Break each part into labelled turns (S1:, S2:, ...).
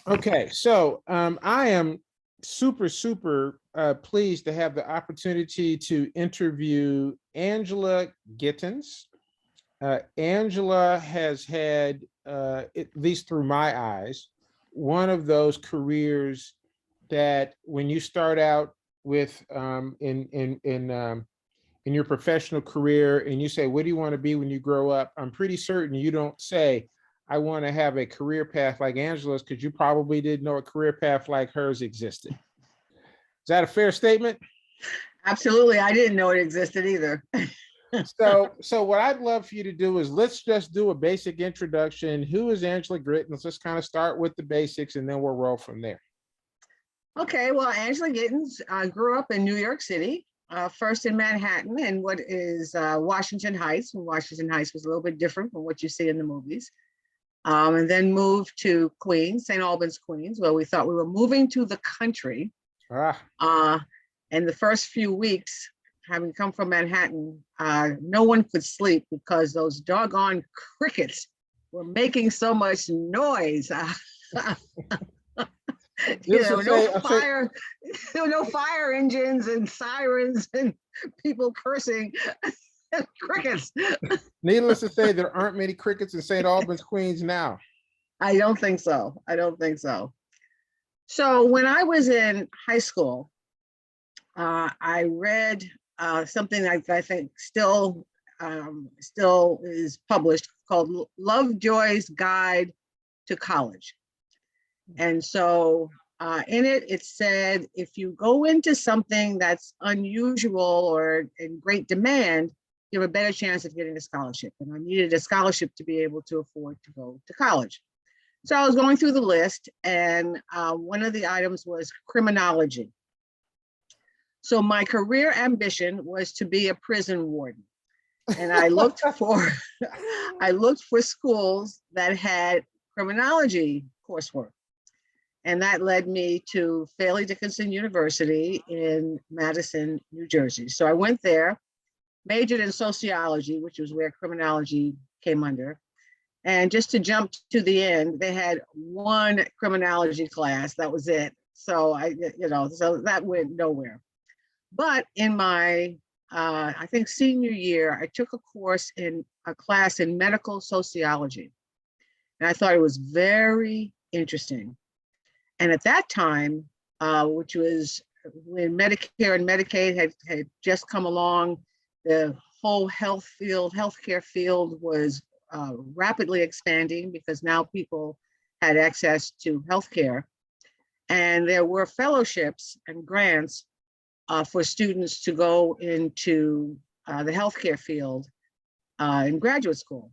S1: Okay, so I am super pleased to have the opportunity to interview Angela Gittens. Angela has had, at least through my eyes, one of those careers that when you start out with in your professional career and you say, what do you want to be when you grow up? I'm pretty certain you don't say, I want to have a career path like Angela's, because you probably didn't know a career path like hers existed. Is that a fair statement?
S2: Absolutely. I didn't know it existed either.
S1: So what I'd love for you to do is let's just do a basic introduction. Who is Angela Gittens? Let's kind of start with the basics and then we'll roll from there.
S2: Okay, well, Angela Gittens grew up in New York City, first in Manhattan and what is Washington Heights. And Washington Heights was a little bit different from what you see in the movies. And then moved to Queens, St. Albans, Queens, where we thought we were moving to the country. And the first few weeks, having come from Manhattan, no one could sleep because those doggone crickets were making so much noise. There were no fire engines and sirens and people cursing. Crickets.
S1: Needless to say, there aren't many crickets in St. Albans, Queens now.
S2: I don't think so. So when I was in high school, I read something I think still is published called Lovejoy's Guide to College. And so in it said, if you go into something that's unusual or in great demand, you have a better chance of getting a scholarship. And I needed a scholarship to be able to afford to go to college. So I was going through the list, and one of the items was criminology. So my career ambition was to be a prison warden. And I looked for schools that had criminology coursework. And that led me to Fairleigh Dickinson University in Madison, New Jersey. So I went there, majored in sociology, which was where criminology came under. And just to jump to the end, they had one criminology class, that was it. So so that went nowhere. But in my, I think senior year, I took a class in medical sociology. And I thought it was very interesting. And at that time, which was when Medicare and Medicaid had just come along, the whole healthcare field was rapidly expanding because now people had access to healthcare. And there were fellowships and grants for students to go into the healthcare field in graduate school.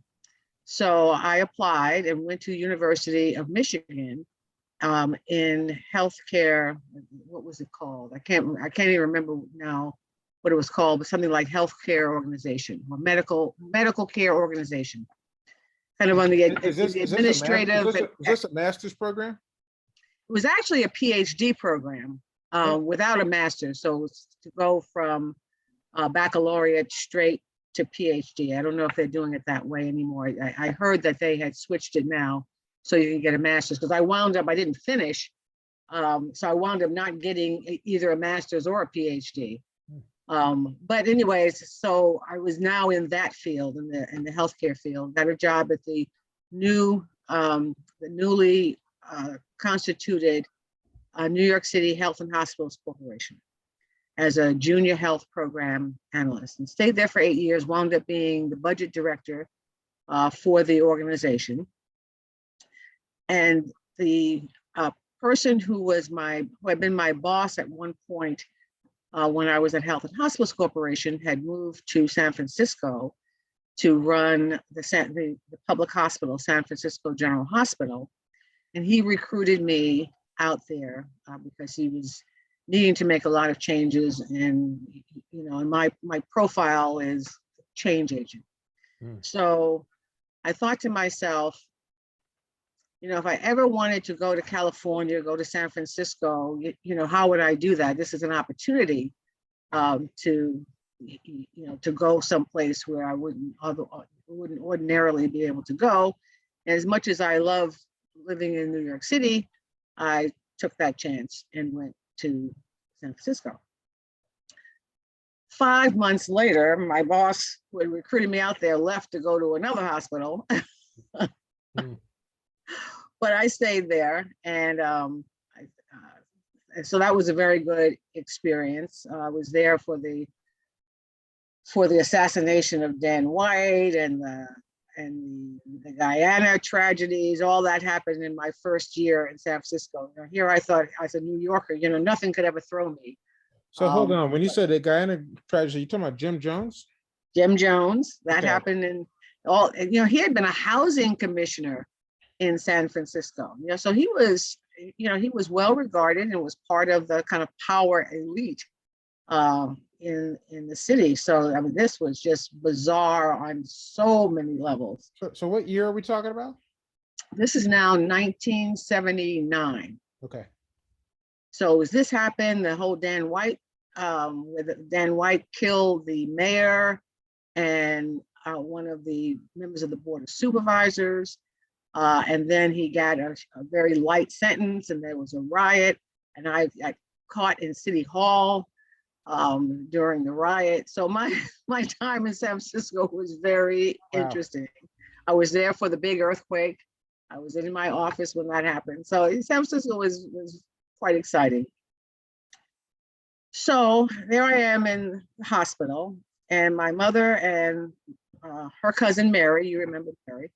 S2: So I applied and went to the University of Michigan in healthcare. What was it called? I can't even remember now what it was called, but something like healthcare organization or medical care organization. Kind of on the administrative.
S1: Is this a master's program?
S2: It was actually a PhD program without a master's. So it was to go from baccalaureate straight to PhD. I don't know if they're doing it that way anymore. I heard that they had switched it now so you can get a master's, because I didn't finish. So I wound up not getting either a master's or a PhD. But anyways, so I was now in that field, in the healthcare field. Got a job at the newly constituted New York City Health and Hospitals Corporation as a junior health program analyst, and stayed there for 8 years. Wound up being the budget director for the organization. And the person who had been my boss at one point when I was at Health and Hospitals Corporation had moved to San Francisco to run the public hospital, San Francisco General Hospital. And he recruited me out there because he was needing to make a lot of changes. And, and my profile is change agent. So I thought to myself, if I ever wanted to go to California, go to San Francisco, how would I do that? This is an opportunity to go someplace where I wouldn't ordinarily be able to go. And as much as I love living in New York City, I took that chance and went to San Francisco. 5 months later, my boss who had recruited me out there left to go to another hospital.
S1: Mm.
S2: But I stayed there, and so that was a very good experience. I was there for the assassination of Dan White and the Guyana tragedies. All that happened in my first year in San Francisco. Here I thought, as a New Yorker, nothing could ever throw me.
S1: So hold on. When you said the Guyana tragedy, you talking about Jim Jones?
S2: Jim Jones, that
S1: Okay.
S2: happened in all. He had been a housing commissioner in San Francisco. So he was, he was well regarded and was part of the kind of power elite in the city. So I mean, this was just bizarre on so many levels.
S1: So what year are we talking about?
S2: This is now 1979.
S1: Okay.
S2: So as this happened, the whole Dan White, Dan White killed the mayor and one of the members of the Board of Supervisors. And then he got a very light sentence, and there was a riot, and I got caught in City Hall during the riot. So my time in San Francisco was very interesting. I was there for the big earthquake. I was in my office when that happened. So San Francisco was quite exciting. So there I am in the hospital, and my mother and her cousin Mary, you remember Mary,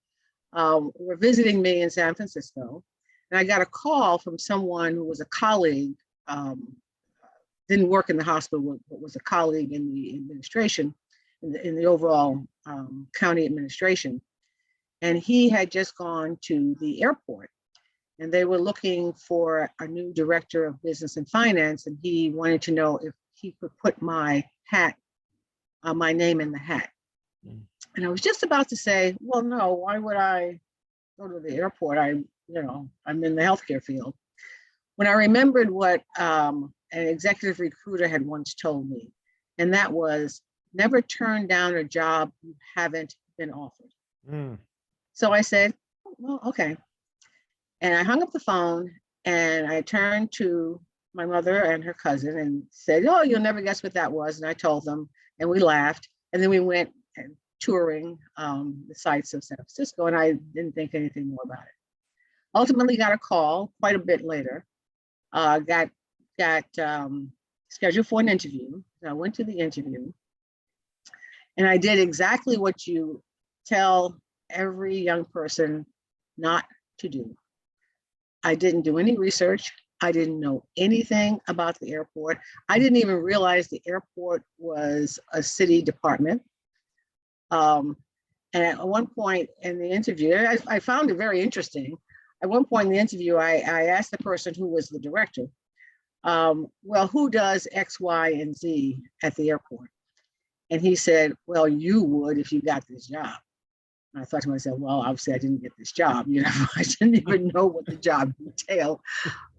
S2: were visiting me in San Francisco. And I got a call from someone who was a colleague, didn't work in the hospital, but was a colleague in the administration, in the overall county administration. And he had just gone to the airport, and they were looking for a new director of business and finance. And he wanted to know if he could put my name in the hat. Mm. And I was just about to say, well, no, why would I go to the airport? I'm in the healthcare field. When I remembered what an executive recruiter had once told me, and that was, never turn down a job you haven't been offered. Mm. So I said, well, okay. And I hung up the phone, and I turned to my mother and her cousin and said, oh, you'll never guess what that was. And I told them, and we laughed. And then we went touring the sites of San Francisco, and I didn't think anything more about it. Ultimately got a call quite a bit later, got scheduled for an interview. And I went to the interview, and I did exactly what you tell every young person not to do. I didn't do any research. I didn't know anything about the airport. I didn't even realize the airport was a city department. And at one point in the interview, I found it very interesting. At one point in the interview, I asked the person who was the director, well, who does X, Y, and Z at the airport? And he said, well, you would if you got this job. And I thought to myself, well, obviously I didn't get this job. I didn't even know what the job entailed.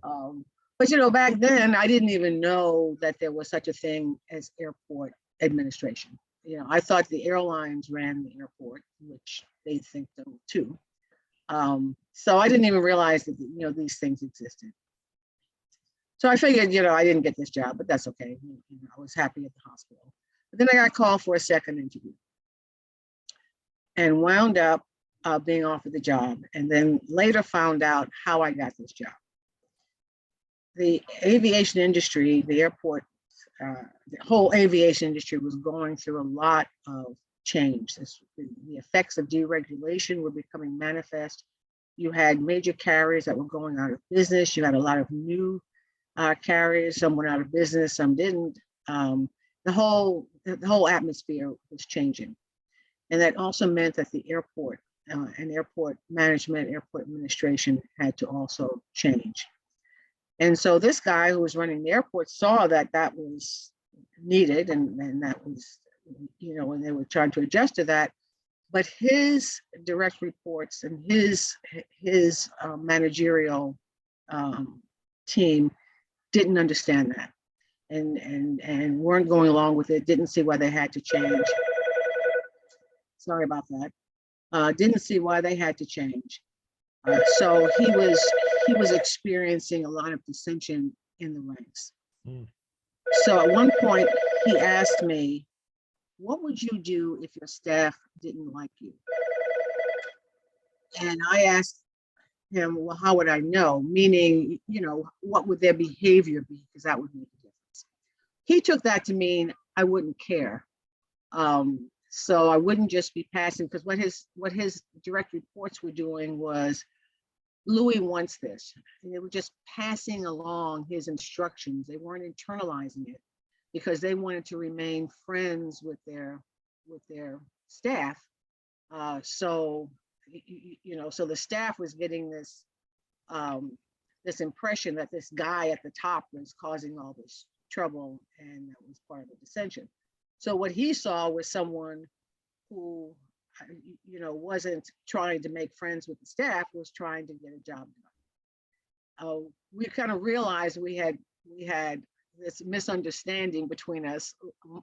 S2: But back then I didn't even know that there was such a thing as airport administration. I thought the airlines ran the airport, which they think so too. So I didn't even realize that these things existed. So I figured, I didn't get this job, but that's okay. I was happy at the hospital. But then I got called for a second interview, and wound up being offered the job, and then later found out how I got this job. The aviation industry, the airport, the whole aviation industry was going through a lot of change. The effects of deregulation were becoming manifest. You had major carriers that were going out of business. You had a lot of new carriers. Some went out of business, some didn't. The whole atmosphere was changing. And that also meant that the airport and airport management, airport administration had to also change. And so this guy who was running the airport saw that was needed, and that was, when they were trying to adjust to that. But his direct reports and his managerial team didn't understand that, and weren't going along with it, didn't see why they had to change. Sorry about that. Didn't see why they had to change. So he was experiencing a lot of dissension in the ranks.
S1: Mm.
S2: So at one point, he asked me, what would you do if your staff didn't like you? And I asked him, well, how would I know? Meaning, what would their behavior be? Because that would make a difference. He took that to mean I wouldn't care. So I wouldn't just be passing, because what his direct reports were doing was, Louis wants this. And they were just passing along his instructions. They weren't internalizing it because they wanted to remain friends with their staff. So the staff was getting this impression that this guy at the top was causing all this trouble, and that was part of the dissension. So what he saw was someone who, wasn't trying to make friends with the staff, was trying to get a job done. We kind of realized we had this misunderstanding between us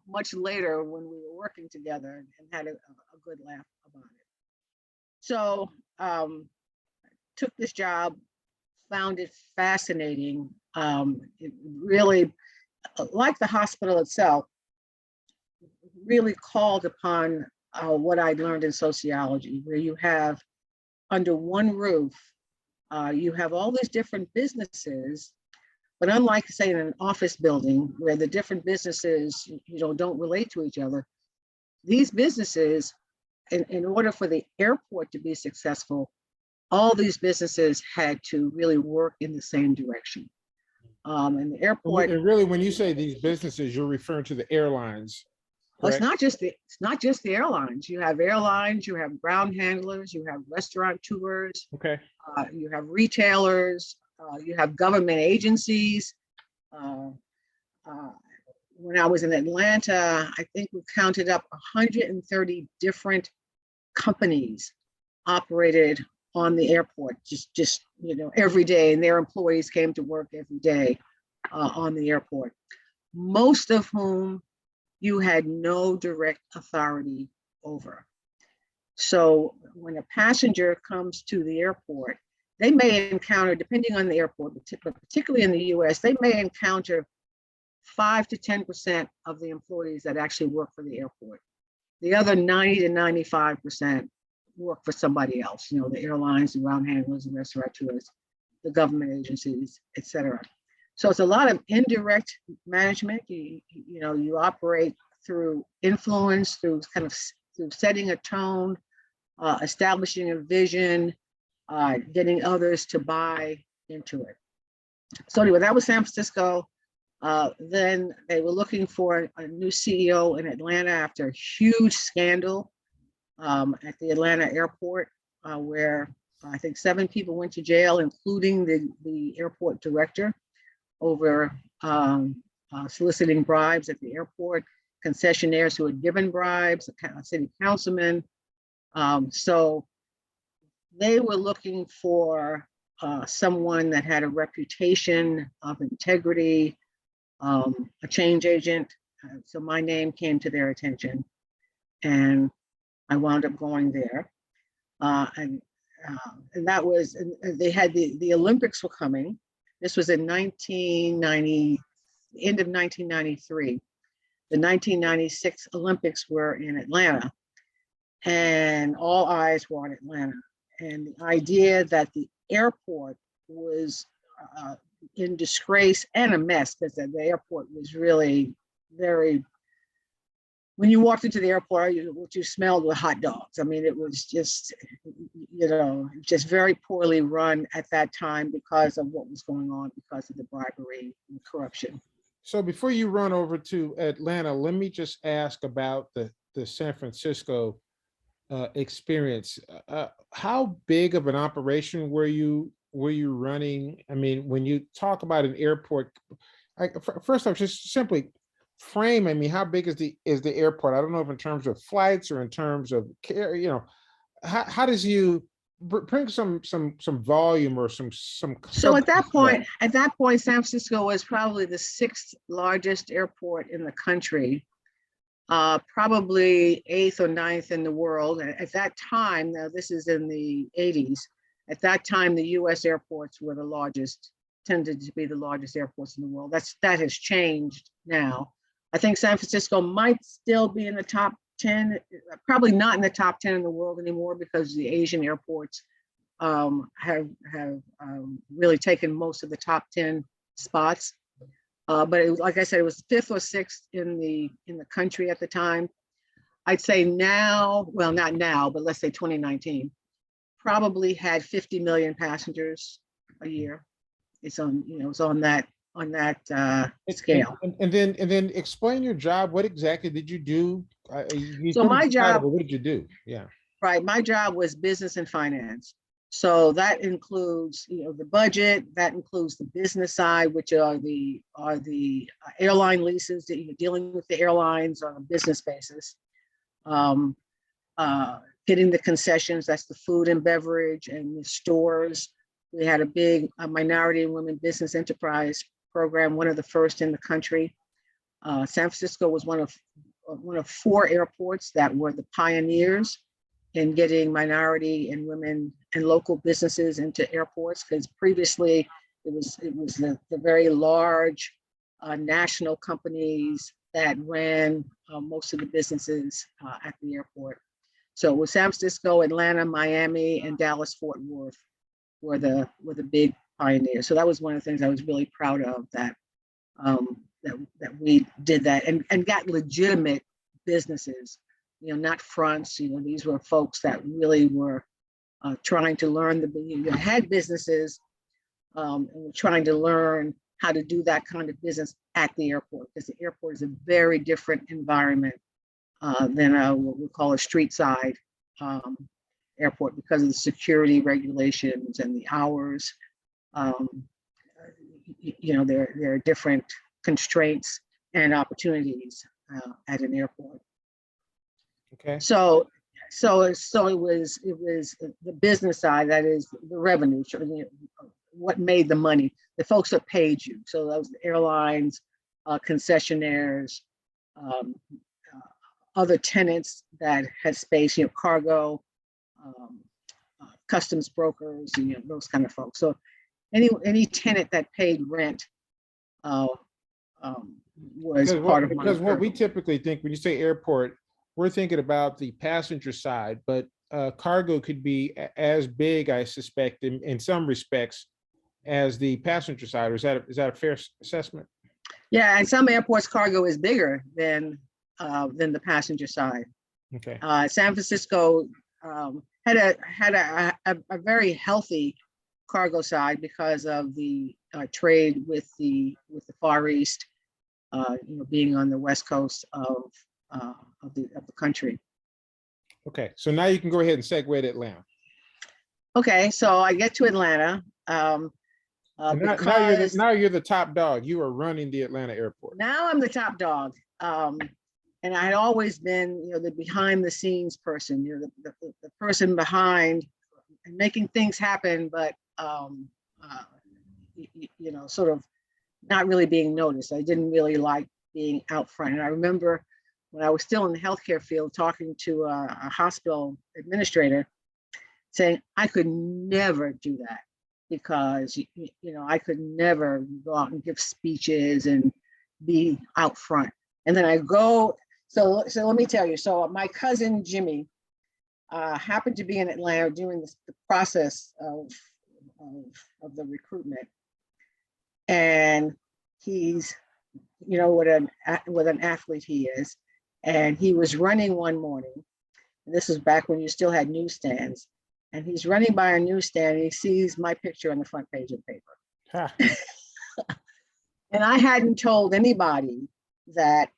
S2: much later when we were working together, and had a good laugh about it. So took this job, found it fascinating. It really, like the hospital itself, really called upon what I learned in sociology, where you have under one roof, you have all these different businesses, but unlike, say, in an office building where the different businesses, don't relate to each other, these businesses, in order for the airport to be successful, all these businesses had to really work in the same direction. And the airport.
S1: And really, when you say these businesses, you're referring to the airlines.
S2: Well, it's not just the airlines. You have airlines, you have ground handlers, you have restaurateurs,
S1: Okay.
S2: You have retailers, you have government agencies. When I was in Atlanta, I think we counted up 130 different companies operated on the airport, just every day, and their employees came to work every day on the airport, most of whom you had no direct authority over. So when a passenger comes to the airport, they may encounter, depending on the airport, but particularly in the US, they may encounter 5 to 10% of the employees that actually work for the airport. The other 90 to 95% work for somebody else, the airlines, the ground handlers, the restaurateurs, the government agencies, et cetera. So it's a lot of indirect management. You operate through influence, through setting a tone, establishing a vision, getting others to buy into it. So anyway, that was San Francisco. Then they were looking for a new CEO in Atlanta after a huge scandal at the Atlanta airport, where I think 7 people went to jail, including the airport director, over soliciting bribes at the airport, concessionaires who had given bribes, a city councilman. So they were looking for someone that had a reputation of integrity, a change agent. So my name came to their attention, and I wound up going there. And that was, and they had the Olympics were coming. This was in 1990, end of 1993. The 1996 Olympics were in Atlanta, and all eyes were on Atlanta. And the idea that the airport was in disgrace and a mess, because the airport was really very, when you walked into the airport, what you smelled were hot dogs. I mean, it was just, just very poorly run at that time because of what was going on, because of the bribery and corruption.
S1: So before you run over to Atlanta, let me just ask about the San Francisco experience. How big of an operation were you running? I mean, when you talk about an airport, first off, just simply frame, I mean, how big is the airport? I don't know if in terms of flights or in terms of care, how does you bring some volume or some.
S2: So at that point, San Francisco was probably the 6th largest airport in the country, probably 8th or 9th in the world. At that time, now this is in the 80s, At that time, the US airports were the largest, tended to be the largest airports in the world. That has changed now. I think San Francisco might still be in the top 10, probably not in the top 10 in the world anymore because the Asian airports have really taken most of the top 10 spots. But it was, like I said, it was fifth or sixth in the country at the time. I'd say now, well, not now, but let's say 2019, probably had 50 million passengers a year. It's on, it's on that scale.
S1: And then explain your job. What exactly did you do? You
S2: So
S1: told me
S2: my
S1: the title,
S2: job,
S1: but what did you do? Yeah.
S2: right, my job was business and finance. So that includes, the budget, that includes the business side, which are the airline leases that you're dealing with the airlines on a business basis. Getting the concessions, that's the food and beverage and the stores. We had a big minority and women business enterprise program, one of the first in the country. San Francisco was one of 4 airports that were the pioneers in getting minority and women and local businesses into airports, because previously it was the very large national companies that ran most of the businesses at the airport. So it was San Francisco, Atlanta, Miami, and Dallas Fort Worth were the big pioneers. So that was one of the things I was really proud of, that we did that and got legitimate businesses, not fronts. These were folks that really were trying to learn had businesses and were trying to learn how to do that kind of business at the airport, because the airport is a very different environment than what we call a street side airport, because of the security regulations and the hours. There are different constraints and opportunities at an airport.
S1: Okay.
S2: So it was the business side, that is the revenue, what made the money, the folks that paid you. So that was the airlines, concessionaires, other tenants that had space, cargo, customs brokers, those kind of folks. So any tenant that paid rent was part of my.
S1: Because what we typically think when you say airport, we're thinking about the passenger side, but cargo could be as big, I suspect, in some respects, as the passenger side. Or is that a fair assessment?
S2: Yeah, and some airports cargo is bigger than the passenger side.
S1: Okay.
S2: San Francisco had a very healthy cargo side because of the trade with the Far East, being on the west coast of the country.
S1: Okay, so now you can go ahead and segue to Atlanta.
S2: Okay, so I get to Atlanta.
S1: Now you're the top dog. You are running the Atlanta airport.
S2: Now I'm the top dog. And I had always been, the behind the scenes person, the person behind and making things happen, but sort of not really being noticed. I didn't really like being out front. And I remember when I was still in the healthcare field, talking to a hospital administrator, saying I could never do that, because I could never go out and give speeches and be out front. And then I go. So let me tell you. So my cousin Jimmy happened to be in Atlanta during the process of the recruitment, and he's, what an athlete he is, and he was running one morning. And this was back when you still had newsstands, and he's running by a newsstand and he sees my picture on the front page of the paper. Huh. And I hadn't told anybody that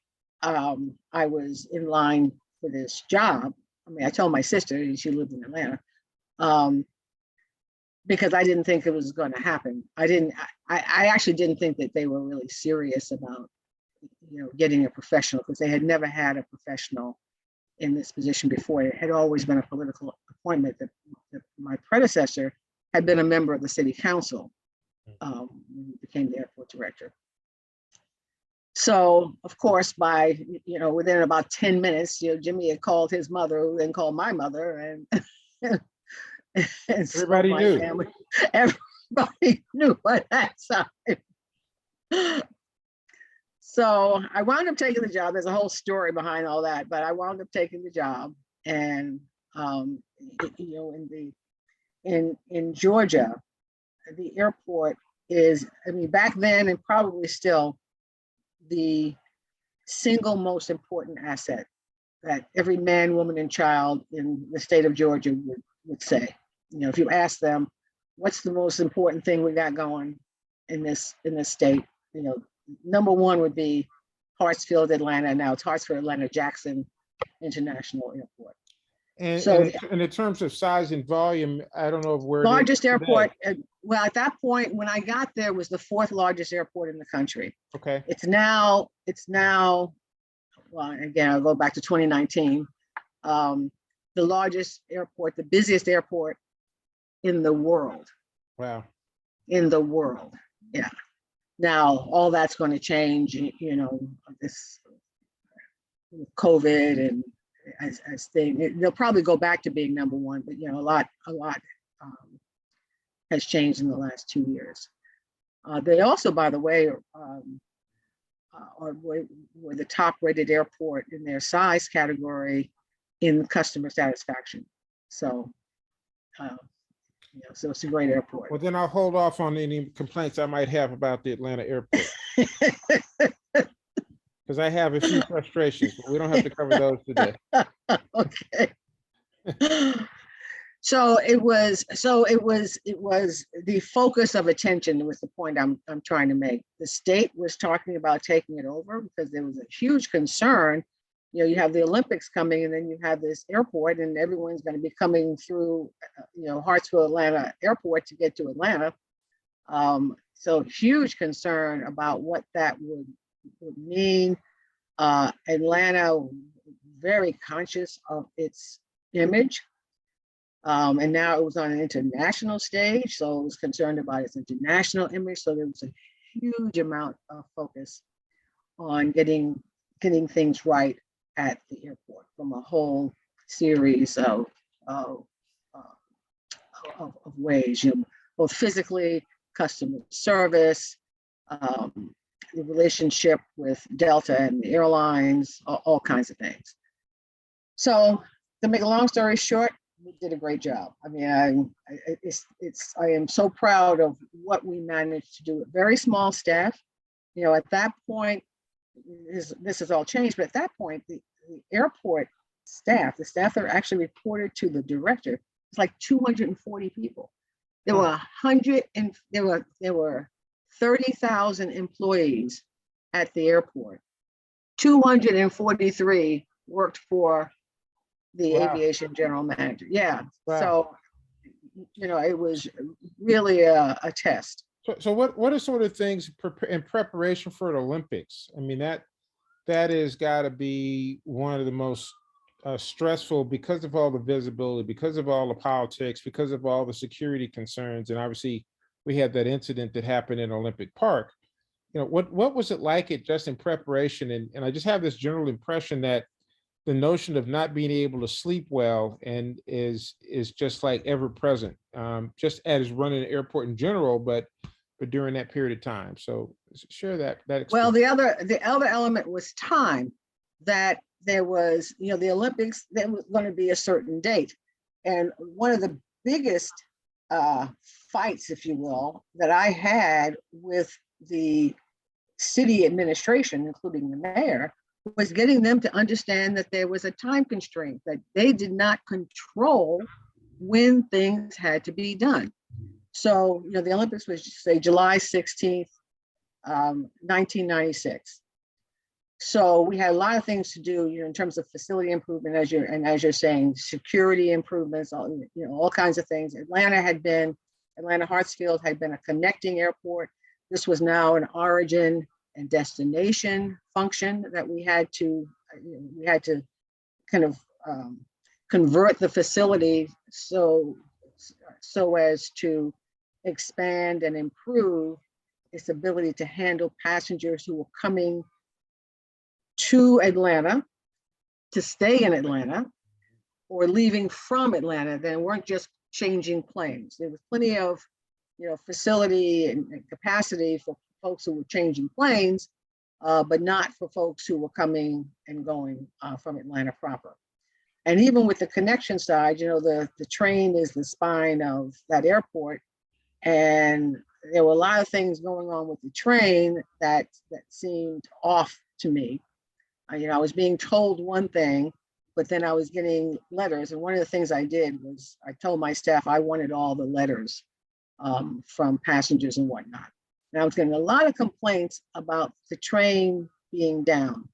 S2: I was in line for this job. I mean, I told my sister, and she lived in Atlanta, because I didn't think it was going to happen. I actually didn't think that they were really serious about, getting a professional, because they had never had a professional in this position before. It had always been a political appointment that my predecessor had been a member of the city council when he became the airport director. So, of course, by, within about 10 minutes, Jimmy had called his mother, who then called my mother, and And so
S1: Everybody
S2: my
S1: knew.
S2: family, everybody knew at that time. So I wound up taking the job. There's a whole story behind all that, but I wound up taking the job. And you know, in Georgia, the airport is, I mean, back then and probably still, the single most important asset that every man, woman, and child in the state of Georgia would say. You know, if you ask them, what's the most important thing we got going in this state, you know, number one would be Hartsfield, Atlanta. Now it's Hartsfield, Atlanta, Jackson International Airport.
S1: And,
S2: So
S1: and in terms of size and volume, I don't know where it is
S2: largest
S1: today.
S2: airport, well, at that point, when I got there, was the fourth largest airport in the country.
S1: Okay.
S2: It's now, well, again, I'll go back to 2019. The largest airport, the busiest airport in the world.
S1: Wow.
S2: In the world, yeah. Now, all that's going to change, you know, this COVID and as they'll probably go back to being number one, but you know, a lot has changed in the last 2 years. They also, by the way, were the top rated airport in their size category in customer satisfaction. So, you know, so it's a great airport.
S1: Well, then I'll hold off on any complaints I might have about the Atlanta airport. Because I have a few frustrations, but we don't have to cover those today.
S2: Okay. So it was the focus of attention was the point I'm trying to make. The state was talking about taking it over because there was a huge concern. You know, you have the Olympics coming, and then you have this airport, and everyone's going to be coming through, you know, Hartsfield Atlanta Airport to get to Atlanta. So huge concern about what that would mean. Atlanta, very conscious of its image. And now it was on an international stage, so it was concerned about its international image. So there was a huge amount of focus on getting things right at the airport from a whole series of ways, you know, both physically, customer service, the relationship with Delta and the airlines, all kinds of things. So to make a long story short, we did a great job. I mean, I am so proud of what we managed to do. A very small staff. You know, at that point, this has all changed, but at that point, the airport staff, the staff that actually reported to the director, it's like 240 people. There were 30,000 employees at the airport. 243 worked for the aviation general manager. Yeah. Wow. So, you know, it was really a test.
S1: So what are sort of things in preparation for the Olympics? I mean, that has got to be one of the most stressful because of all the visibility, because of all the politics, because of all the security concerns. And obviously we had that incident that happened in Olympic Park. You know, what was it like just in preparation? And I just have this general impression that the notion of not being able to sleep well and is just like ever present, just as running an airport in general, but during that period of time. So share that experience.
S2: Well, the other element was time. That there was, you know, the Olympics, there was going to be a certain date, and one of the biggest fights, if you will, that I had with the city administration, including the mayor, was getting them to understand that there was a time constraint, that they did not control when things had to be done. So, you know, the Olympics was, say, July 16th, 1996. So we had a lot of things to do, you know, in terms of facility improvement, as you're saying, security improvements, all kinds of things. Atlanta Hartsfield had been a connecting airport. This was now an origin and destination function that we had to kind of convert the facility so as to expand and improve its ability to handle passengers who were coming to Atlanta to stay in Atlanta or leaving from Atlanta. They weren't just changing planes. There was plenty of, facility and capacity for folks who were changing planes, but not for folks who were coming and going from Atlanta proper. And even with the connection side, the train is the spine of that airport. And there were a lot of things going on with the train that seemed off to me. I was being told one thing, but then I was getting letters. And one of the things I did was I told my staff I wanted all the letters from passengers and whatnot. And I was getting a lot of complaints about the train being down.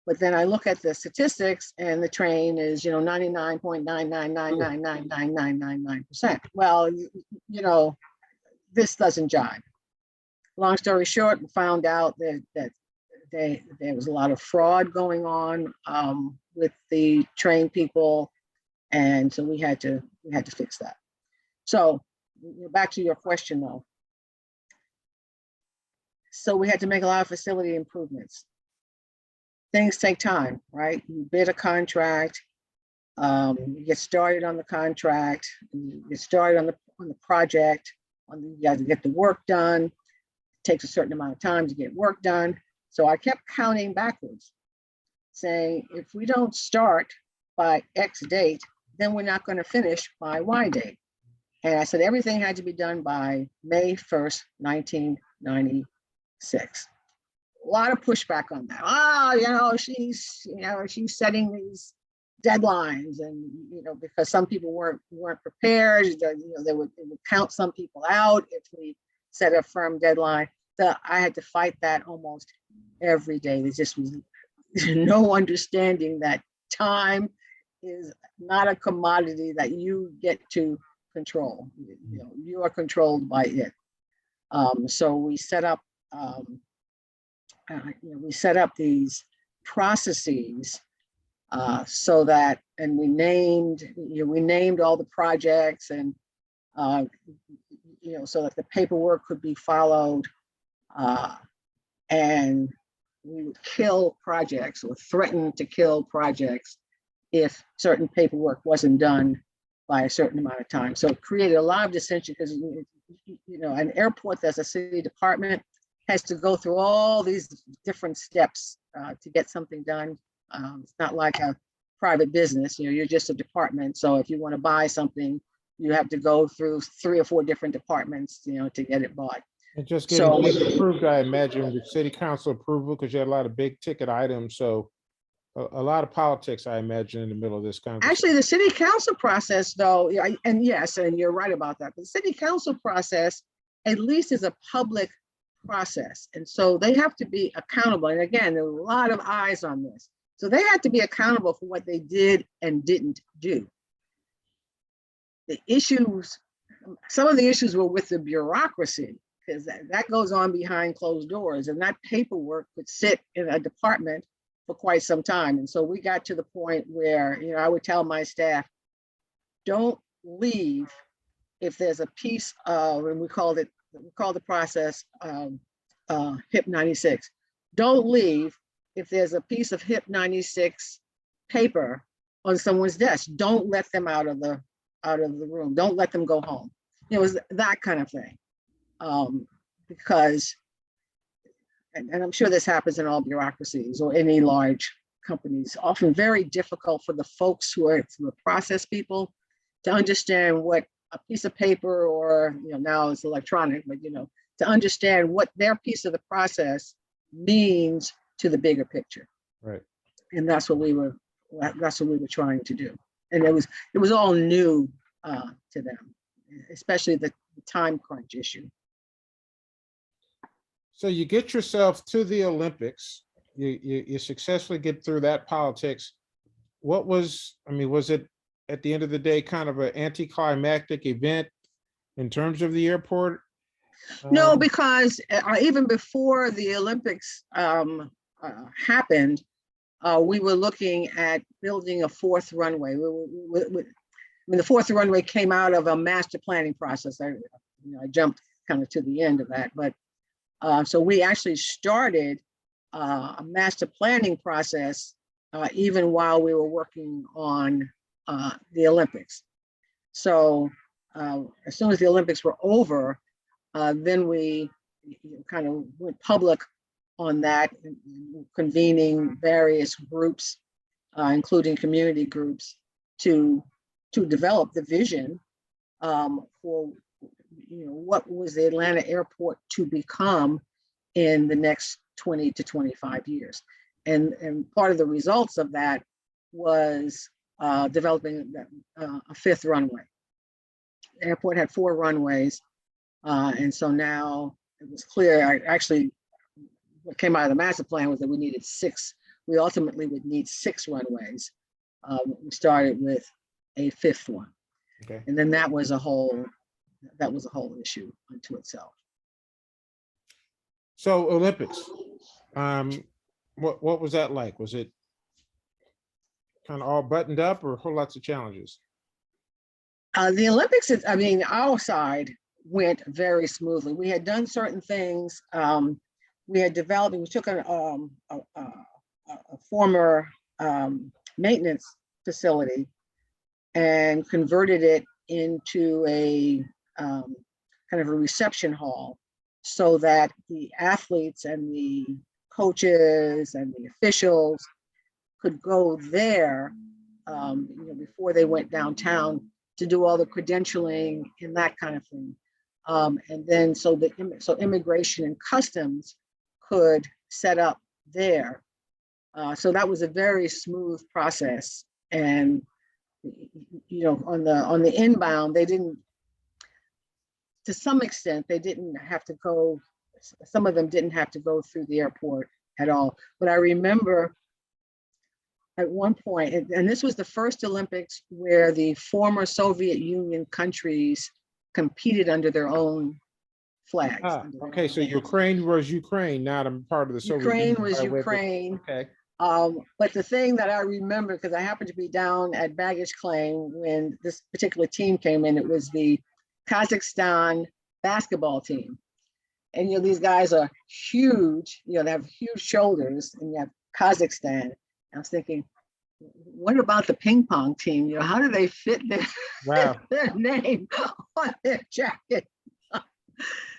S2: But then I look at the statistics and the train is, 99.999999999%. Well, this doesn't jive. Long story short, we found out that there was a lot of fraud going on with the train people. And so we had to fix that. So back to your question though. So we had to make a lot of facility improvements. Things take time, right? You bid a contract, you get started on the contract, you get started on the project, you have to get the work done. It takes a certain amount of time to get work done. So I kept counting backwards, saying if we don't start by X date, then we're not going to finish by Y date. And I said everything had to be done by May 1st, 1996. A lot of pushback on that. She's setting these deadlines, and because some people weren't prepared. They would count some people out if we set a firm deadline. So I had to fight that almost every day. There just was no understanding that time is not a commodity that you get to control. You are controlled by it. So we set up. We set up these processes so that, and we named all the projects, and so that the paperwork could be followed, and we would kill projects or threaten to kill projects if certain paperwork wasn't done by a certain amount of time. So it created a lot of dissension because an airport that's a city department has to go through all these different steps to get something done. It's not like a private business, you're just a department. So if you want to buy something, you have to go through 3 or 4 different departments, to get it bought.
S1: And just getting things approved, I imagine, with city council approval, because you had a lot of big ticket items. So a lot of politics, I imagine, in the middle of this conversation.
S2: Actually, the city council process, though, and yes, and you're right about that. The city council process, at least, is a public process. And so they have to be accountable. And again, there are a lot of eyes on this. So they had to be accountable for what they did and didn't do. The issues, some of the issues were with the bureaucracy, because that goes on behind closed doors, and that paperwork could sit in a department for quite some time. And so we got to the point where, I would tell my staff, don't leave if there's a piece of, and we call the process HIP 96. Don't leave if there's a piece of HIP 96 paper on someone's desk. Don't let them out of the room. Don't let them go home. It was that kind of thing. Because, and I'm sure this happens in all bureaucracies or any large companies, often very difficult for the folks who are the process people to understand what a piece of paper, or now it's electronic, but to understand what their piece of the process means to the bigger picture.
S1: Right.
S2: And that's what we were trying to do. And it was all new to them, especially the time crunch issue.
S1: So you get yourself to the Olympics, you successfully get through that politics. Was it at the end of the day kind of an anticlimactic event in terms of the airport?
S2: No, because even before the Olympics happened, we were looking at building a 4th runway. The 4th runway came out of a master planning process. I jumped kind of to the end of that, but so we actually started a master planning process even while we were working on the Olympics. So as soon as the Olympics were over, then we kind of went public on that, convening various groups, including community groups, to develop the vision for what was the Atlanta airport to become in the next 20 to 25 years. And part of the results of that was developing a fifth runway. The airport had 4 runways. And so now it was clear, actually, what came out of the master plan was that we needed 6. We ultimately would need 6 runways. We started with a 5th one.
S1: Okay.
S2: And then that was a whole issue unto itself.
S1: So Olympics, what was that like? Was it kind of all buttoned up or whole lots of challenges?
S2: The Olympics, I mean, our side went very smoothly. We had done certain things. We had developed, we took a former maintenance facility and converted it into a kind of a reception hall, so that the athletes and the coaches and the officials could go there before they went downtown to do all the credentialing and that kind of thing. And then so immigration and customs could set up there. So that was a very smooth process. And on the inbound, they didn't, to some extent, they didn't have to go, some of them didn't have to go through the airport at all. But I remember at one point, and this was the first Olympics where the former Soviet Union countries competed under their own flags.
S1: Okay, so Ukraine was Ukraine, not a part of the Soviet
S2: Ukraine
S1: Union.
S2: was Ukraine.
S1: Okay.
S2: But the thing that I remember, because I happened to be down at baggage claim when this particular team came in, it was the Kazakhstan basketball team. And these guys are huge, they have huge shoulders, and you have Kazakhstan. I was thinking, what about the ping pong team? How do they fit their name on their jacket?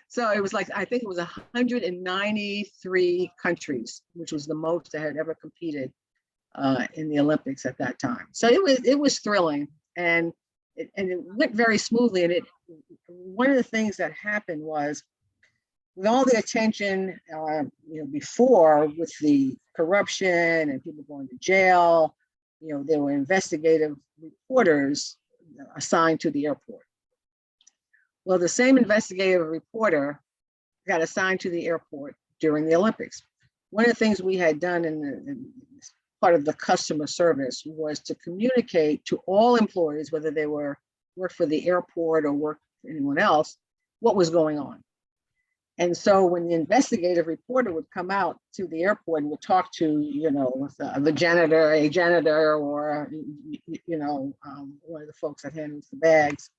S2: So it was like, I think it was 193 countries, which was the most that had ever competed in the Olympics at that time. So it was thrilling, and it went very smoothly. And one of the things that happened was, with all the attention, before, with the corruption and people going to jail, there were investigative reporters assigned to the airport. Well, the same investigative reporter got assigned to the airport during the Olympics. One of the things we had done in part of the customer service was to communicate to all employees, whether they work for the airport or work for anyone else, what was going on. And so when the investigative reporter would come out to the airport and would talk to, the janitor, a janitor, or, one of the folks that handles the bags,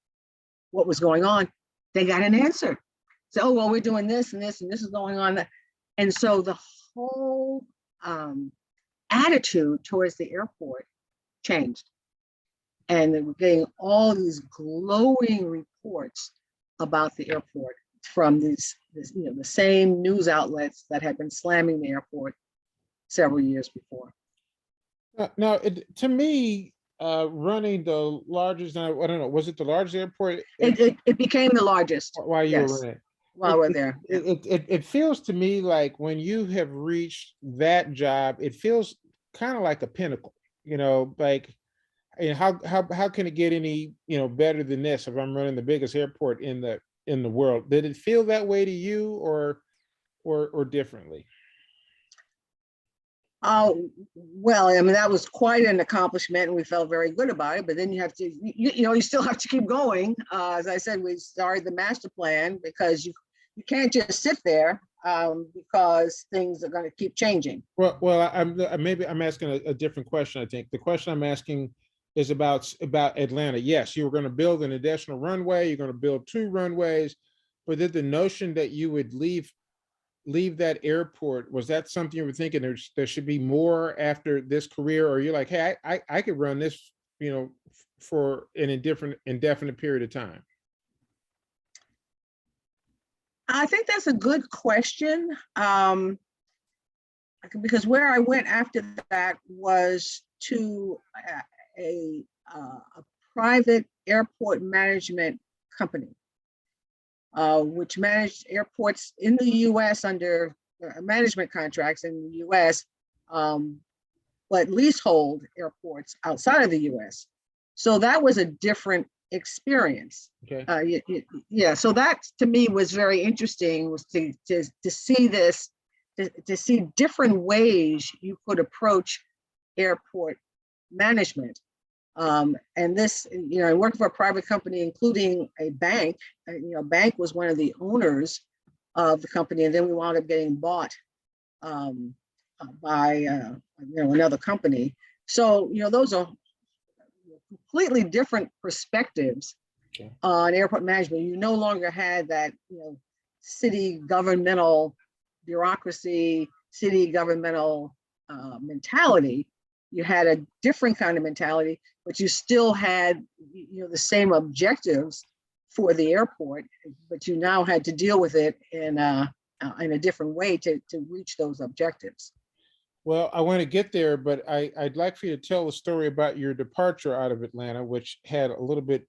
S2: what was going on, they got an answer. So, oh, well, we're doing this and this, and this is going on. And so the whole attitude towards the airport changed. And they were getting all these glowing reports about the airport from the same news outlets that had been slamming the airport several years before.
S1: Now, to me, running the largest, I don't know, was it the largest airport?
S2: It became the largest.
S1: While you were running.
S2: While we're there.
S1: It feels to me like when you have reached that job, it feels kind of like a pinnacle, like, how can it get any, better than this if I'm running the biggest airport in the world? Did it feel that way to you or differently?
S2: Well, I mean, that was quite an accomplishment, and we felt very good about it. But then you have to, you still have to keep going. As I said, we started the master plan because you can't just sit there because things are going to keep changing.
S1: Well, maybe I'm asking a different question. I think the question I'm asking is about Atlanta. Yes, you were going to build an additional runway. You're going to build 2 runways, but did the notion that you would leave that airport, was that something you were thinking there should be more after this career, or you're like, hey, I could run this for an indefinite period of time?
S2: I think that's a good question. Because where I went after that was to a private airport management company, which managed airports in the US under management contracts in the US, but leasehold airports outside of the US. So that was a different experience.
S1: Okay.
S2: Yeah, so that to me was very interesting, was to see this, to see different ways you could approach airport management. And this, I worked for a private company, including a bank. Bank was one of the owners of the company, and then we wound up getting bought by another company. So those are completely different perspectives on airport management. You no longer had that city governmental bureaucracy, city governmental mentality. You had a different kind of mentality, but you still had the same objectives for the airport, but you now had to deal with it in a different way to reach those objectives.
S1: Well, I want to get there, but I'd like for you to tell a story about your departure out of Atlanta, which had a little bit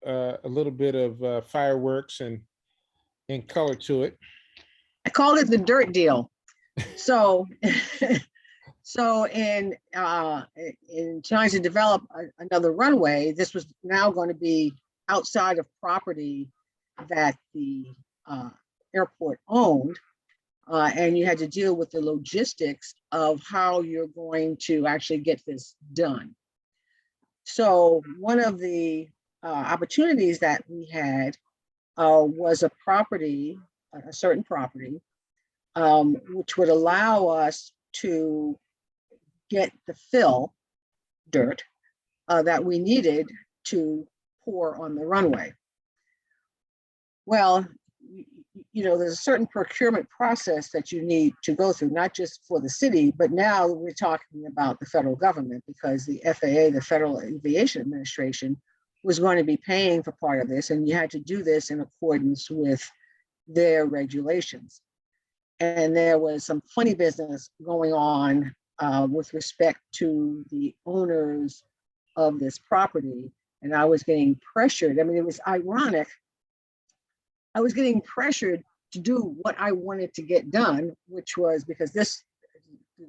S1: of fireworks and color to it.
S2: I called it the dirt deal. So, so in trying to develop another runway, this was now going to be outside of property that the airport owned. And you had to deal with the logistics of how you're going to actually get this done. So one of the opportunities that we had was a property, a certain property, which would allow us to get the fill, dirt, that we needed to pour on the runway. Well, there's a certain procurement process that you need to go through, not just for the city, but now we're talking about the federal government, because the FAA, the Federal Aviation Administration, was going to be paying for part of this, and you had to do this in accordance with their regulations. And there was some funny business going on with respect to the owners of this property, and I was getting pressured. I mean, it was ironic. I was getting pressured to do what I wanted to get done, which was because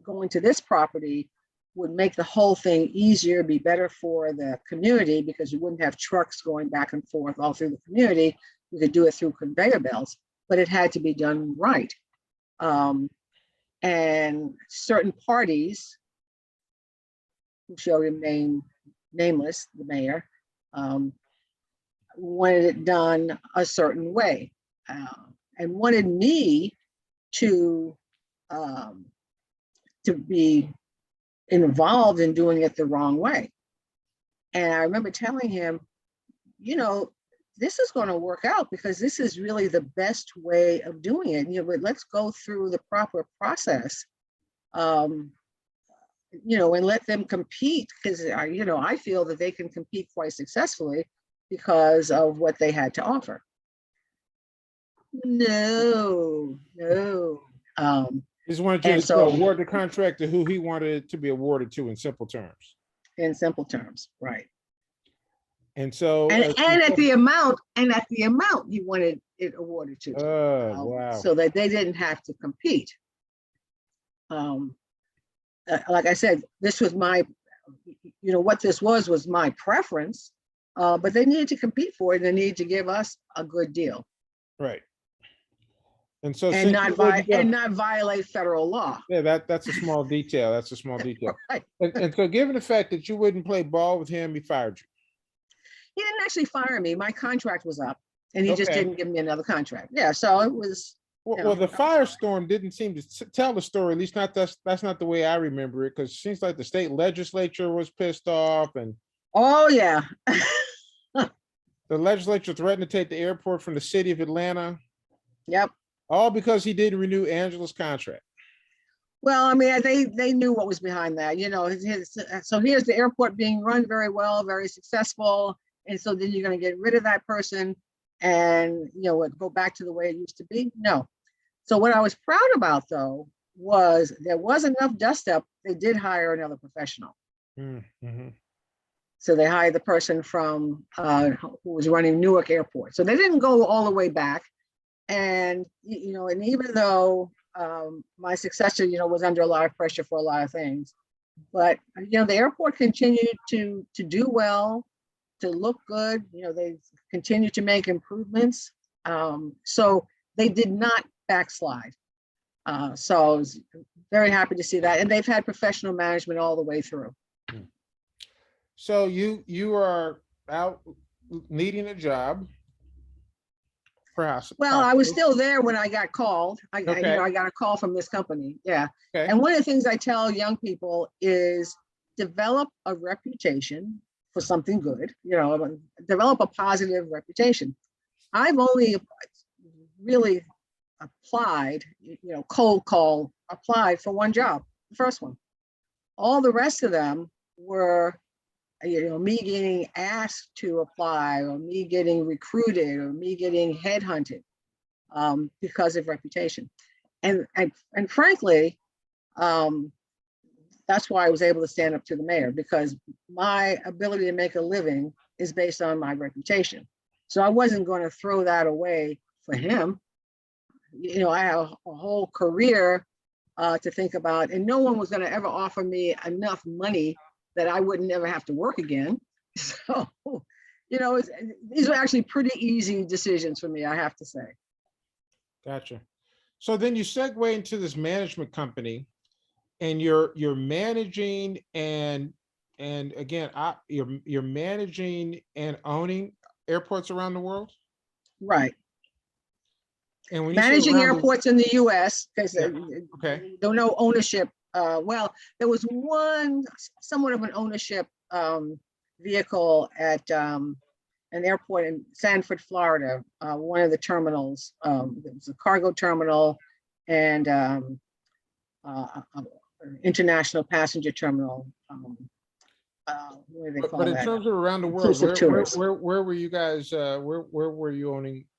S2: going to this property would make the whole thing easier, be better for the community, because you wouldn't have trucks going back and forth all through the community. You could do it through conveyor belts, but it had to be done right. And certain parties, who shall remain nameless, the mayor, wanted it done a certain way, and wanted me to be involved in doing it the wrong way. And I remember telling him, this is going to work out, because this is really the best way of doing it. But let's go through the proper process, and let them compete, because I feel that they can compete quite successfully because of what they had to offer. No.
S1: He just wanted you to award the contract to who he wanted it to be awarded to, in simple terms.
S2: In simple terms, right.
S1: And so,
S2: and at the amount he wanted it awarded to.
S1: Wow.
S2: So that they didn't have to compete. Like I said, this was my, what this was my preference, but they needed to compete for it. They needed to give us a good deal.
S1: Right. And so,
S2: and not violate federal law.
S1: Yeah, that's a small detail. That's a small detail.
S2: Right.
S1: And so, given the fact that you wouldn't play ball with him, he fired you.
S2: He didn't actually fire me. My contract was up, and he just didn't give me another contract. Yeah, so it was.
S1: Well, the firestorm didn't seem to tell the story. At least that's not the way I remember it, because it seems like the state legislature was pissed off, and
S2: oh yeah,
S1: the legislature threatened to take the airport from the city of Atlanta.
S2: Yep.
S1: All because he didn't renew Angela's contract.
S2: Well, I mean, they knew what was behind that, you know, so here's the airport being run very well, very successful. And so then you're going to get rid of that person and, you know, go back to the way it used to be. No. So what I was proud about, though, was there was enough dust up. They did hire another professional.
S1: Mm-hmm.
S2: So they hired the person from who was running Newark Airport. So they didn't go all the way back. And, you know, and even though my successor, you know, was under a lot of pressure for a lot of things, but, you know, the airport continued to do well, to look good. You know, they continued to make improvements. So they did not backslide. So I was very happy to see that. And they've had professional management all the way through.
S1: So you are out needing a job, perhaps.
S2: Well, I was still there when I got called. You know,
S1: Okay.
S2: I got a call from this company. Yeah.
S1: Okay.
S2: And one of the things I tell young people is develop a reputation for something good, you know, develop a positive reputation. I've only really applied, you know, cold call, applied for one job, the first one. All the rest of them were, you know, me getting asked to apply, or me getting recruited, or me getting headhunted because of reputation. And frankly, that's why I was able to stand up to the mayor, because my ability to make a living is based on my reputation. So I wasn't going to throw that away for him. You know, I have a whole career to think about, and no one was going to ever offer me enough money that I wouldn't ever have to work again. So, you know, these are actually pretty easy decisions for me, I have to say.
S1: Gotcha. So then you segue into this management company, and you're managing and again, you're managing and owning airports around the world.
S2: Right.
S1: And when you say
S2: Managing
S1: around
S2: airports in the US, because
S1: Yeah. Okay.
S2: don't know ownership. Well, there was one somewhat of an ownership vehicle at an airport in Sanford, Florida, one of the terminals. It was a cargo terminal and international passenger terminal. What do they call
S1: But in
S2: that?
S1: terms of around the world,
S2: Inclusive tours.
S1: where were you guys? Where were you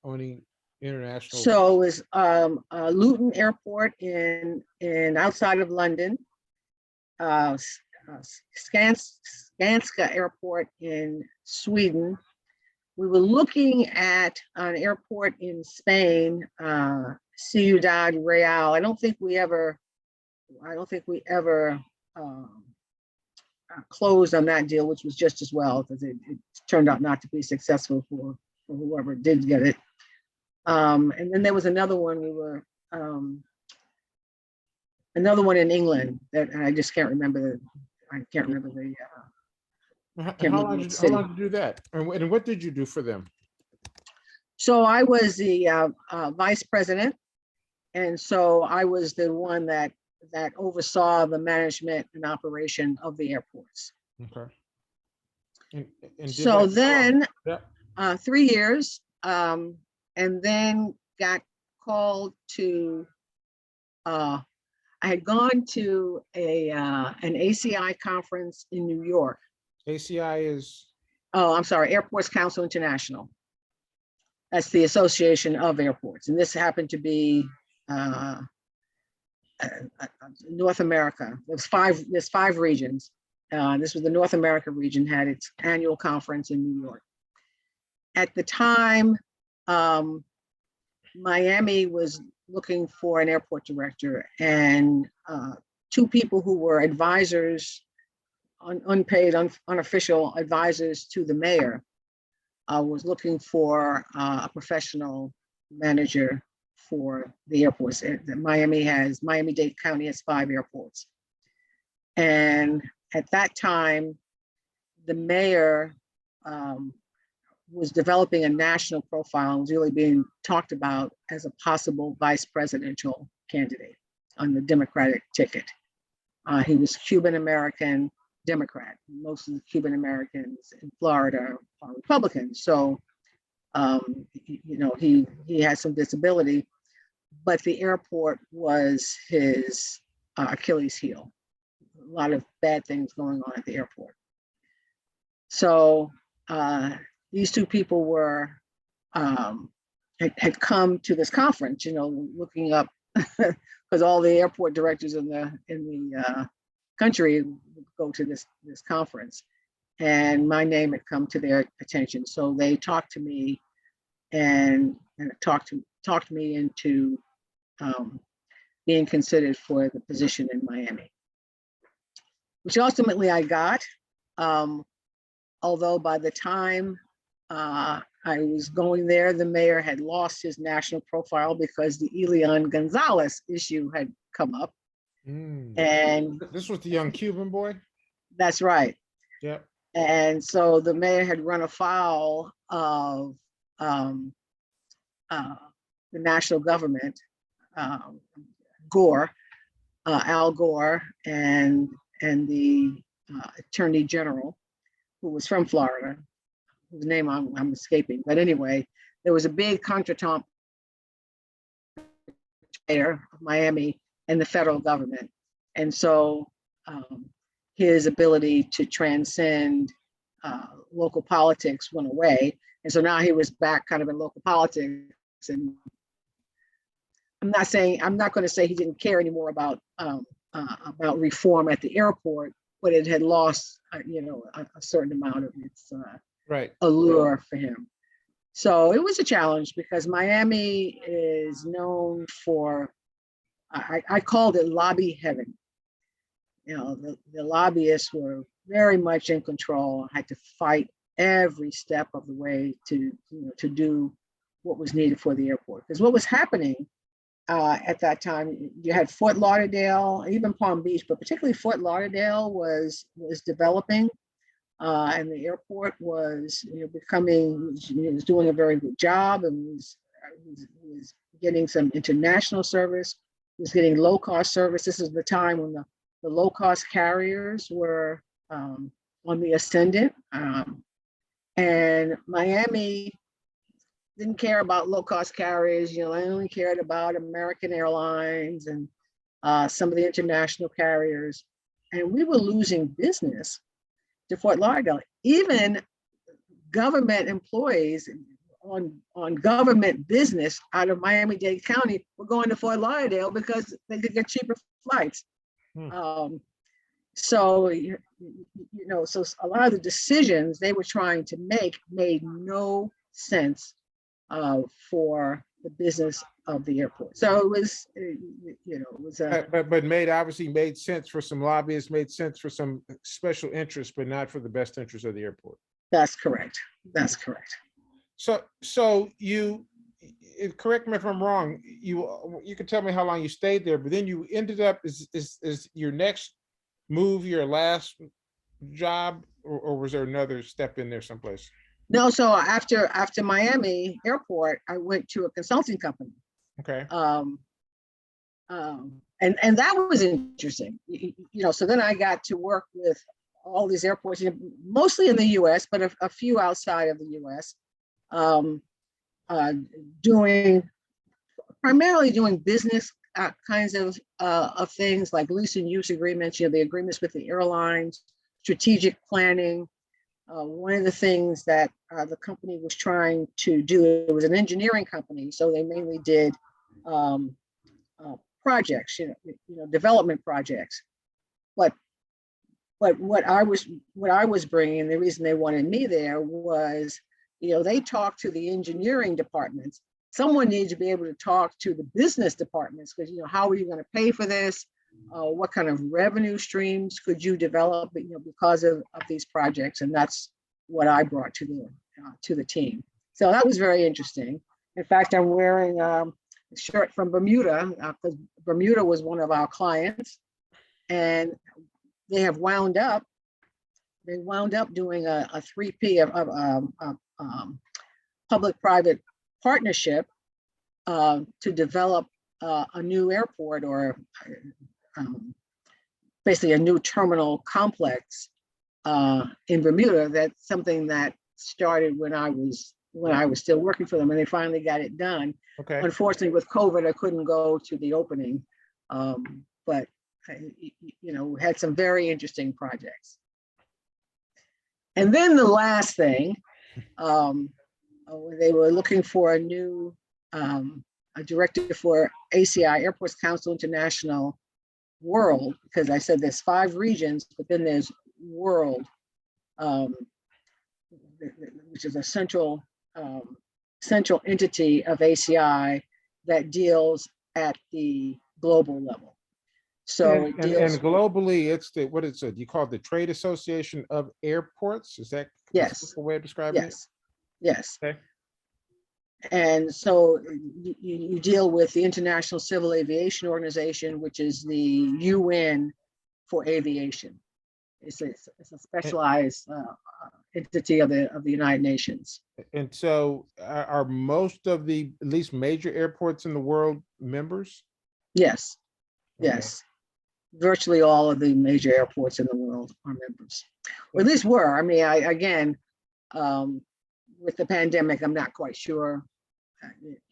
S1: owning international?
S2: So it was Luton Airport in outside of London, Skanska Airport in Sweden. We were looking at an airport in Spain, Ciudad Real. I don't think we ever closed on that deal, which was just as well, because it turned out not to be successful for whoever did get it. And then there was another one another one in England that I just can't remember
S1: How long did you do that? And what did you do for them?
S2: So I was the vice president, and so I was the one that oversaw the management and operation of the airports.
S1: Okay. And
S2: so then, 3 years, and then got called to. I had gone to an ACI conference in New York.
S1: ACI is?
S2: Oh, I'm sorry, Airports Council International. That's the Association of Airports, and this happened to be North America. There's five regions. This was the North America region, had its annual conference in New York. At the time, Miami was looking for an airport director, and two people who were advisors, unpaid, unofficial advisors to the mayor, was looking for a professional manager for the airports. Miami-Dade County has 5 airports. And at that time, the mayor was developing a national profile and was really being talked about as a possible vice presidential candidate on the Democratic ticket. He was Cuban-American Democrat. Most of the Cuban Americans in Florida are Republicans. So, you know, he had some visibility, but the airport was his Achilles heel. A lot of bad things going on at the airport. So these two people were had come to this conference, looking up because all the airport directors in the country go to this conference, and my name had come to their attention. So they talked to me and talked me into being considered for the position in Miami, which ultimately I got. Although by the time I was going there, the mayor had lost his national profile because the Elian Gonzalez issue had come up. And
S1: this was the young Cuban boy?
S2: That's right.
S1: Yep.
S2: And so the mayor had run afoul of the national government, Gore, Al Gore, and the Attorney General, who was from Florida, whose name I'm escaping. But anyway, there was a big contretemps of Miami and the federal government. And so his ability to transcend local politics went away. And so now he was back kind of in local politics. And I'm not going to say he didn't care anymore about reform at the airport, but it had lost, a certain amount of its allure for him. So it was a challenge because Miami is known for, I called it lobby heaven. The lobbyists were very much in control. I had to fight every step of the way to do what was needed for the airport. Because what was happening at that time, you had Fort Lauderdale, even Palm Beach, but particularly Fort Lauderdale was developing, and the airport was was doing a very good job, and was getting some international service, was getting low cost service. This is the time when the low cost carriers were on the ascendant, and Miami didn't care about low-cost carriers. They only cared about American Airlines and some of the international carriers. And we were losing business to Fort Lauderdale. Even government employees on government business out of Miami-Dade County were going to Fort Lauderdale because they could get cheaper flights. So a lot of the decisions they were trying to make made no sense for the business of the airport. So it was,
S1: but obviously made sense for some lobbyists, made sense for some special interests, but not for the best interest of the airport.
S2: That's correct. That's correct.
S1: So you, correct me if I'm wrong, you can tell me how long you stayed there, but then you ended up, is your next move your last job, or was there another step in there someplace?
S2: No, so after Miami Airport, I went to a consulting company.
S1: Okay.
S2: And that was interesting. So then I got to work with all these airports, mostly in the U.S., but a few outside of the U.S. Primarily doing business kinds of things like lease and use agreements. The agreements with the airlines, strategic planning. One of the things that the company was trying to do, it was an engineering company, so they mainly did projects, development projects. But what I was bringing, and the reason they wanted me there was, they talked to the engineering departments. Someone needs to be able to talk to the business departments because, how are you going to pay for this? What kind of revenue streams could you develop, because of these projects? And that's what I brought to the team. So that was very interesting. In fact, I'm wearing a shirt from Bermuda because Bermuda was one of our clients, and they have wound up doing a 3P of public-private partnership to develop a new airport, or basically a new terminal complex in Bermuda. That's something that started when I was still working for them, and they finally got it done.
S1: Okay.
S2: Unfortunately, with COVID, I couldn't go to the opening, but had some very interesting projects. And then the last thing, they were looking for a new a director for ACI, Airports Council International World, because I said there's 5 regions, but then there's World, which is a central entity of ACI that deals at the global level. So
S1: and globally, it's the, what is it? You call it the Trade Association of Airports? Is that
S2: yes,
S1: the way of describing it?
S2: Yes.
S1: Okay.
S2: And so you deal with the International Civil Aviation Organization, which is the UN for aviation. It's a specialized entity of the United Nations.
S1: And so are most of the at least major airports in the world members?
S2: Yes,
S1: Okay.
S2: yes. Virtually all of the major airports in the world are members, or at least were. I mean, with the pandemic, I'm not quite sure,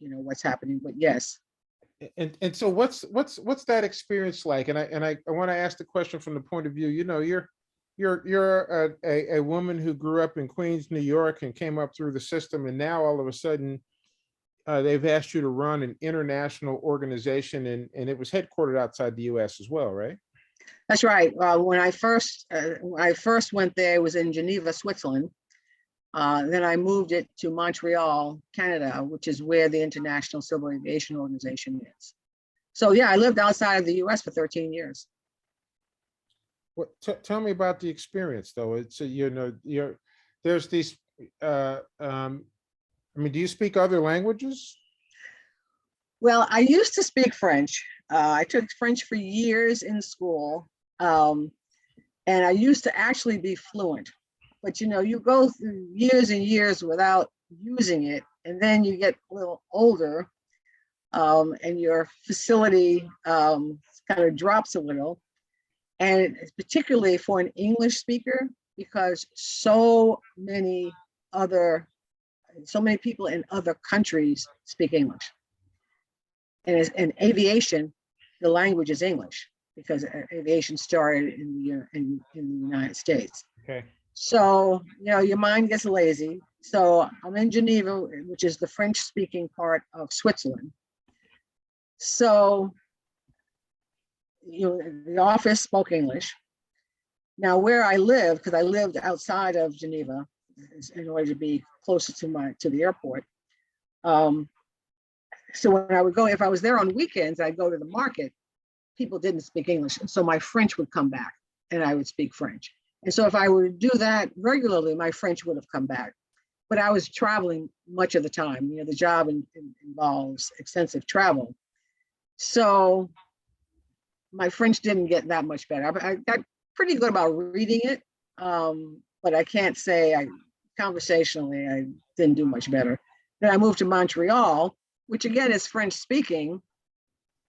S2: what's happening, but yes.
S1: And so what's that experience like? And I want to ask the question from the point of view, you're a woman who grew up in Queens, New York, and came up through the system, and now all of a sudden they've asked you to run an international organization, and it was headquartered outside the US as well, right?
S2: That's right. When I first went there, it was in Geneva, Switzerland. Then I moved it to Montreal, Canada, which is where the International Civil Aviation Organization is. So yeah, I lived outside of the US for 13 years.
S1: What, tell me about the experience, though. It's there's these. I mean, do you speak other languages?
S2: Well, I used to speak French. I took French for years in school, and I used to actually be fluent. But you go through years and years without using it, and then you get a little older, and your facility kind of drops a little. And it's particularly for an English speaker, because so many people in other countries speak English. And in aviation, the language is English, because aviation started in the United States.
S1: Okay.
S2: So, your mind gets lazy. So I'm in Geneva, which is the French-speaking part of Switzerland. So, the office spoke English. Now, where I live, because I lived outside of Geneva in order to be closer to the airport. So when I would go, if I was there on weekends, I'd go to the market. People didn't speak English, and so my French would come back, and I would speak French. And so if I were to do that regularly, my French would have come back. But I was traveling much of the time. The job involves extensive travel. So my French didn't get that much better. I got pretty good about reading it, but I can't say conversationally, I didn't do much better. Then I moved to Montreal, which again is French speaking,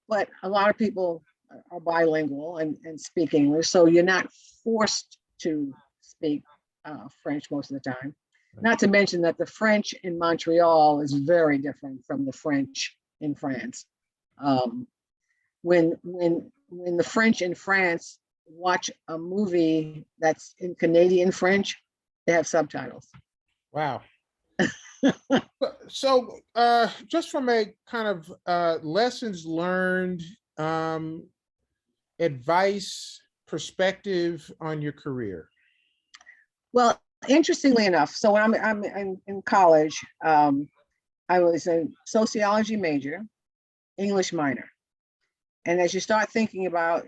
S2: but a lot of people are bilingual and speak English. So you're not forced to speak French most of the time. Not to mention that the French in Montreal is very different from the French in France. When the French in France watch a movie that's in Canadian French, they have subtitles.
S1: Wow. So just from a kind of lessons learned, advice, perspective on your career.
S2: Well, interestingly enough, so when I'm in college, I was a sociology major, English minor. And as you start thinking about,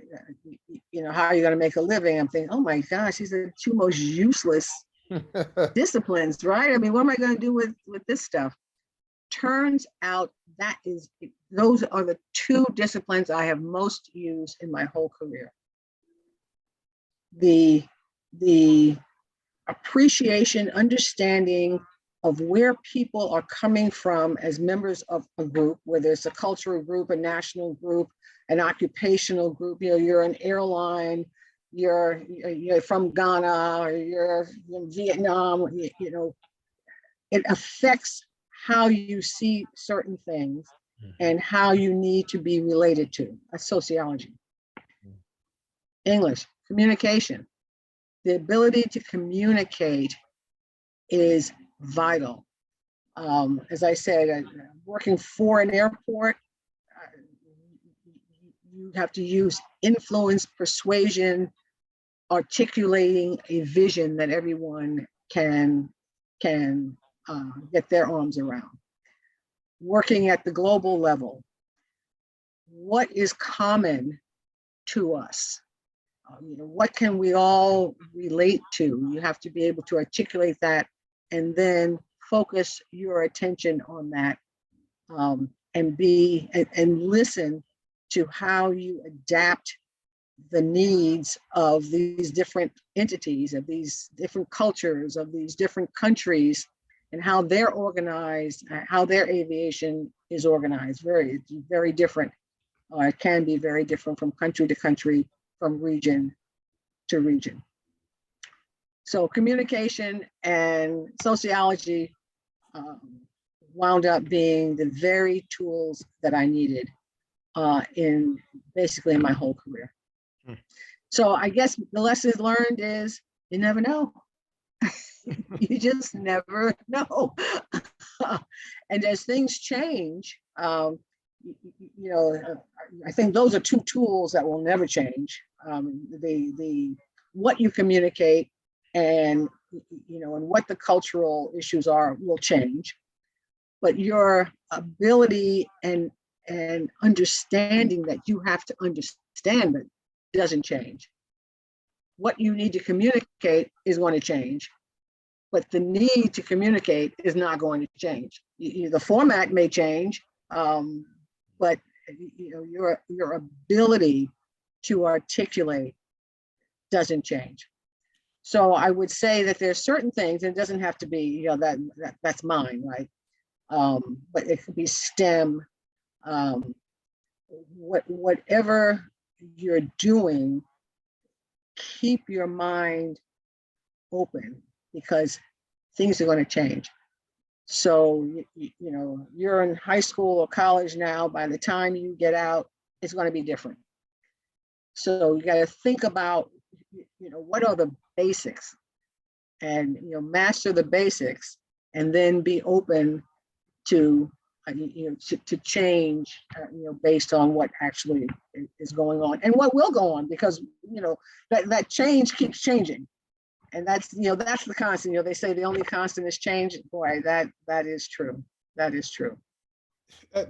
S2: how you're going to make a living, I'm thinking, oh my gosh, these are the 2 most useless disciplines, right? I mean, what am I going to do with this stuff? Turns out those are the 2 disciplines I have most used in my whole career. The appreciation, understanding of where people are coming from as members of a group, whether it's a cultural group, a national group, an occupational group. You're an airline, you're from Ghana, or you're in Vietnam. It affects how you see certain things and how you need to be related to. That's sociology. English, communication. The ability to communicate is vital. As I said, working for an airport, you have to use influence, persuasion, articulating a vision that everyone can get their arms around. Working at the global level, what is common to us? What can we all relate to? You have to be able to articulate that and then focus your attention on that, and listen to how you adapt the needs of these different entities, of these different cultures, of these different countries, and how they're organized, how their aviation is organized. Very different. It can be very different from country to country, from region to region. So communication and sociology wound up being the very tools that I needed in basically my whole career. So I guess the lessons learned is you never know. You just never know. And as things change, I think those are two tools that will never change. The what you communicate and and what the cultural issues are will change, but your ability and understanding that you have to understand it doesn't change. What you need to communicate is going to change, but the need to communicate is not going to change. The format may change, but your ability to articulate doesn't change. So I would say that there's certain things, and it doesn't have to be that's mine, right? But it could be STEM. Whatever you're doing, keep your mind open because things are going to change. So, you're in high school or college now. By the time you get out, it's going to be different. So you got to think about, what are the basics, and master the basics, and then be open to to change, based on what actually is going on and what will go on, because that change keeps changing, and that's the constant. They say the only constant is change. Boy, that is true. That is true.
S1: I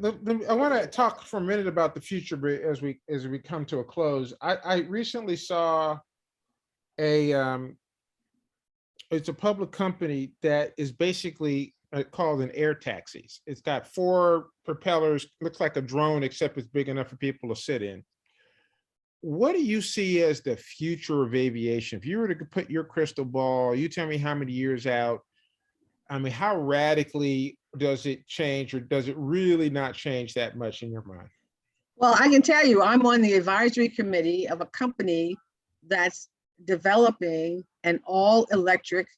S1: want to talk for a minute about the future, but as we come to a close. I recently saw it's a public company that is basically called an air taxis. It's got 4 propellers, looks like a drone, except it's big enough for people to sit in. What do you see as the future of aviation? If you were to put your crystal ball, you tell me how many years out. I mean, how radically does it change, or does it really not change that much in your mind?
S2: Well, I can tell you, I'm on the advisory committee of a company that's developing an all-electric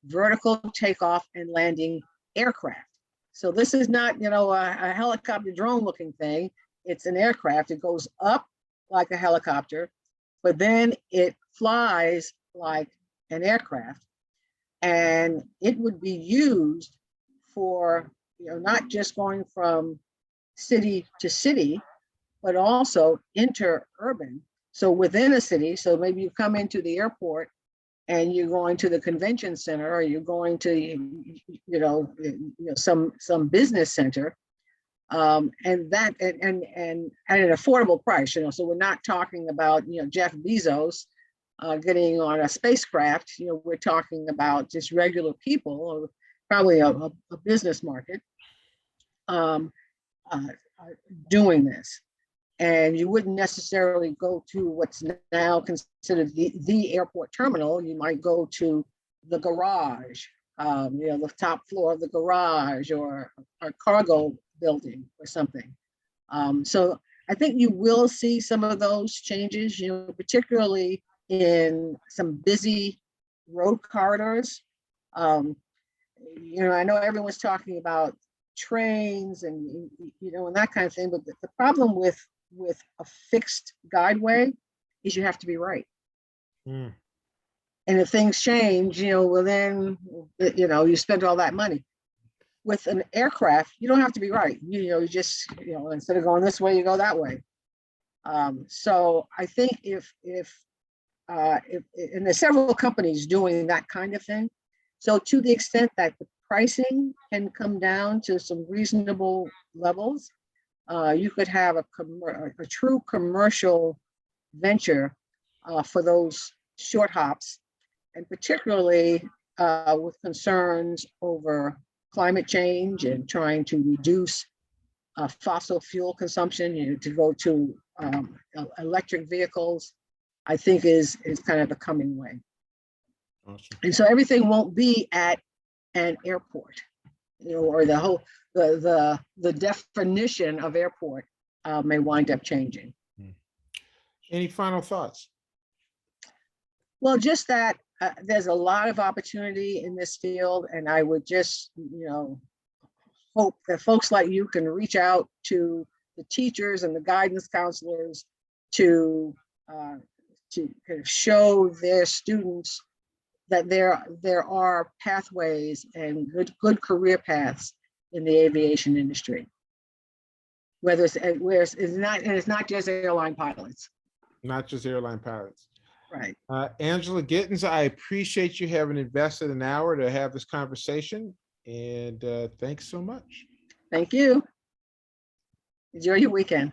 S2: vertical takeoff and landing aircraft. So this is not, a helicopter drone looking thing. It's an aircraft. It goes up like a helicopter, but then it flies like an aircraft. And it would be used for, not just going from city to city, but also interurban. So within a city, so maybe you come into the airport and you're going to the convention center, or you're going to, some business center, and that and at an affordable price. So we're not talking about Jeff Bezos getting on a spacecraft. We're talking about just regular people, or probably a business market, doing this. And you wouldn't necessarily go to what's now considered the airport terminal. You might go to the garage, the top floor of the garage, or a cargo building or something. So I think you will see some of those changes, particularly in some busy road corridors. I know everyone's talking about trains and that kind of thing, but the problem with a fixed guideway is you have to be right.
S1: Mm.
S2: And if things change, well, then, you spend all that money. With an aircraft, you don't have to be right. You just, instead of going this way, you go that way. So I think if and there's several companies doing that kind of thing. So to the extent that the pricing can come down to some reasonable levels, you could have a true commercial venture for those short hops, and particularly with concerns over climate change and trying to reduce fossil fuel consumption, to go to electric vehicles, I think is kind of the coming way.
S1: Awesome.
S2: And so everything won't be at an airport, or the whole the definition of airport may wind up changing.
S1: Any final thoughts?
S2: Well, just that there's a lot of opportunity in this field, and I would just, hope that folks like you can reach out to the teachers and the guidance counselors to kind of show their students that there are pathways and good career paths in the aviation industry. Where it's not just airline pilots.
S1: Not just airline pilots.
S2: Right.
S1: Angela Gittens, I appreciate you having invested an hour to have this conversation, and thanks so much.
S2: Thank you. Enjoy your weekend.